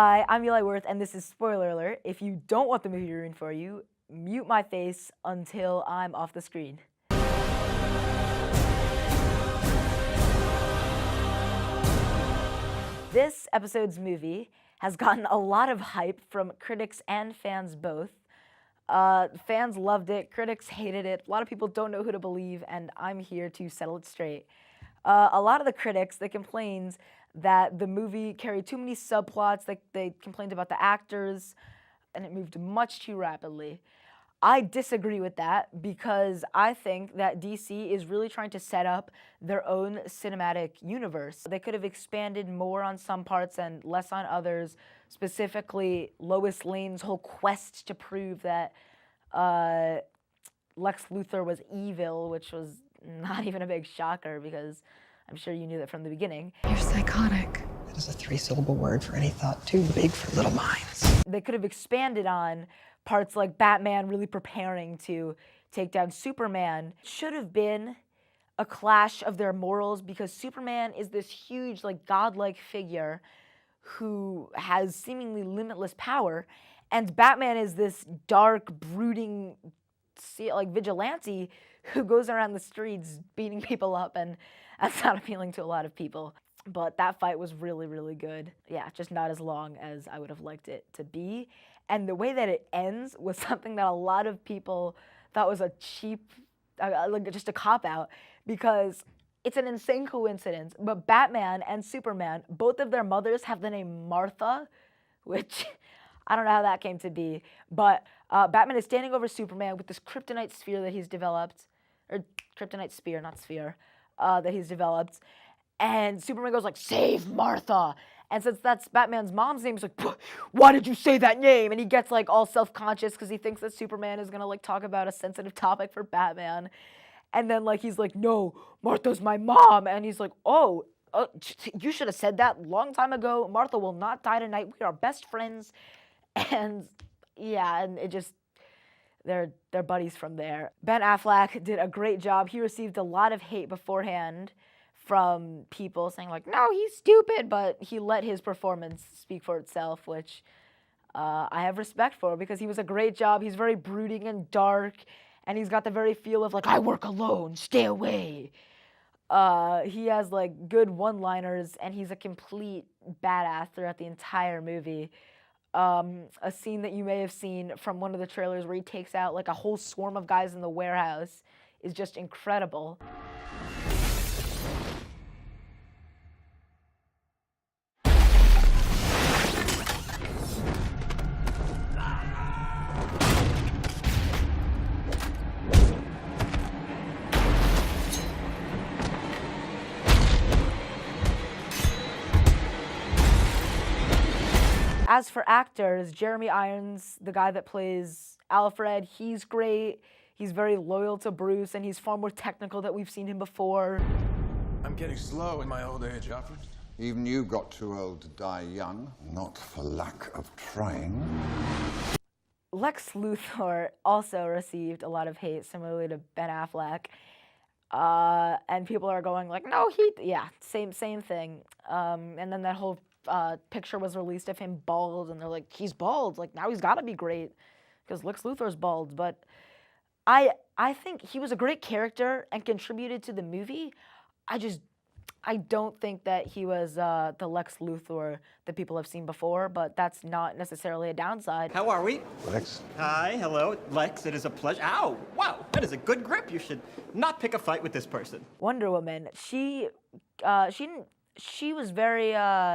Hi, I'm Eli Worth, and this is Spoiler Alert. If you don't want the movie ruined for you, mute my face until I'm off the screen. This episode's movie has gotten a lot of hype from critics and fans both. Fans loved it, critics hated it, a lot of people don't know who to believe, and I'm here to settle it straight. A lot of the critics, they complained that the movie carried too many subplots, they complained about the actors, and it moved much too rapidly. I disagree with that because I think that DC is really trying to set up their own cinematic universe. They could have expanded more on some parts and less on others, specifically Lois Lane's whole quest to prove that Lex Luthor was evil, which was not even a big shocker because I'm sure you knew that from the beginning. You're psychotic. That is a three-syllable word for any thought too big for little minds. They could have expanded on parts like Batman really preparing to take down Superman. It should have been a clash of their morals because Superman is this huge, godlike figure who has seemingly limitless power, and Batman is this dark, brooding, vigilante who goes around the streets beating people up, and that's not appealing to a lot of people. But that fight was really, really good. Yeah, just not as long as I would have liked it to be. And the way that it ends was something that a lot of people thought was a cheap, just a cop-out, because it's an insane coincidence, but Batman and Superman, both of their mothers have the name Martha, which I don't know how that came to be, but Batman is standing over Superman with this kryptonite sphere that he's developed, or kryptonite spear, not sphere, that he's developed, and Superman goes save Martha. And since that's Batman's mom's name, he's like, why did you say that name? And he gets all self-conscious because he thinks that Superman is gonna talk about a sensitive topic for Batman. And then he's like, no, Martha's my mom. And he's like, you should have said that long time ago. Martha will not die tonight. We are best friends. And yeah, and it just, they're buddies from there. Ben Affleck did a great job. He received a lot of hate beforehand from people saying no, he's stupid, but he let his performance speak for itself, which I have respect for because he was a great job. He's very brooding and dark, and he's got the very feel of I work alone, stay away. He has good one-liners, and he's a complete badass throughout the entire movie. A scene that you may have seen from one of the trailers where he takes out a whole swarm of guys in the warehouse is just incredible. As for actors, Jeremy Irons, the guy that plays Alfred, he's great. He's very loyal to Bruce, and he's far more technical than we've seen him before. I'm getting slow in my old age, Alfred. Even you got too old to die young, not for lack of trying. Lex Luthor also received a lot of hate, similarly to Ben Affleck. And people are going no, same thing. And then that whole picture was released of him bald, and they're he's bald, now he's gotta be great because Lex Luthor's bald. But I think he was a great character and contributed to the movie. I don't think that he was the Lex Luthor that people have seen before, but that's not necessarily a downside. How are we? Lex? Hi, hello, Lex, it is a pleasure. Ow, wow, that is a good grip. You should not pick a fight with this person. Wonder Woman, she was very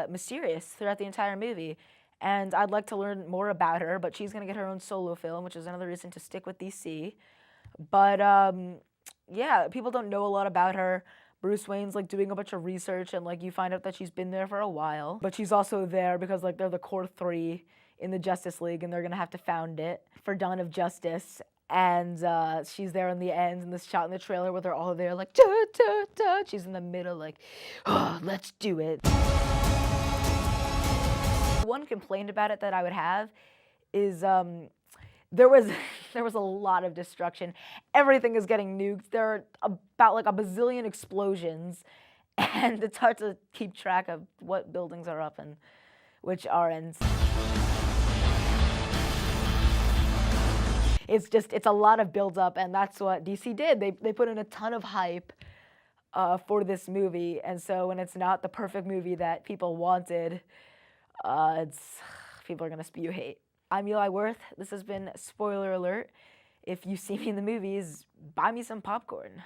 mysterious throughout the entire movie, and I'd like to learn more about her, but she's going to get her own solo film, which is another reason to stick with DC. But yeah, people don't know a lot about her. Bruce Wayne's doing a bunch of research, and you find out that she's been there for a while, but she's also there because they're the core three in the Justice League, and they're going to have to found it for Dawn of Justice. And she's there in the end, in this shot in the trailer where they're all there da, da, da. She's in the middle oh, let's do it. One complaint about it that I would have is there was a lot of destruction. Everything is getting nuked. There are about a bazillion explosions, and it's hard to keep track of what buildings are up and which are it's a lot of build up, and that's what DC did. They put in a ton of hype for this movie, and so when it's not the perfect movie that people wanted, people are gonna spew hate. I'm Eli Worth. This has been Spoiler Alert. If you see me in the movies, buy me some popcorn.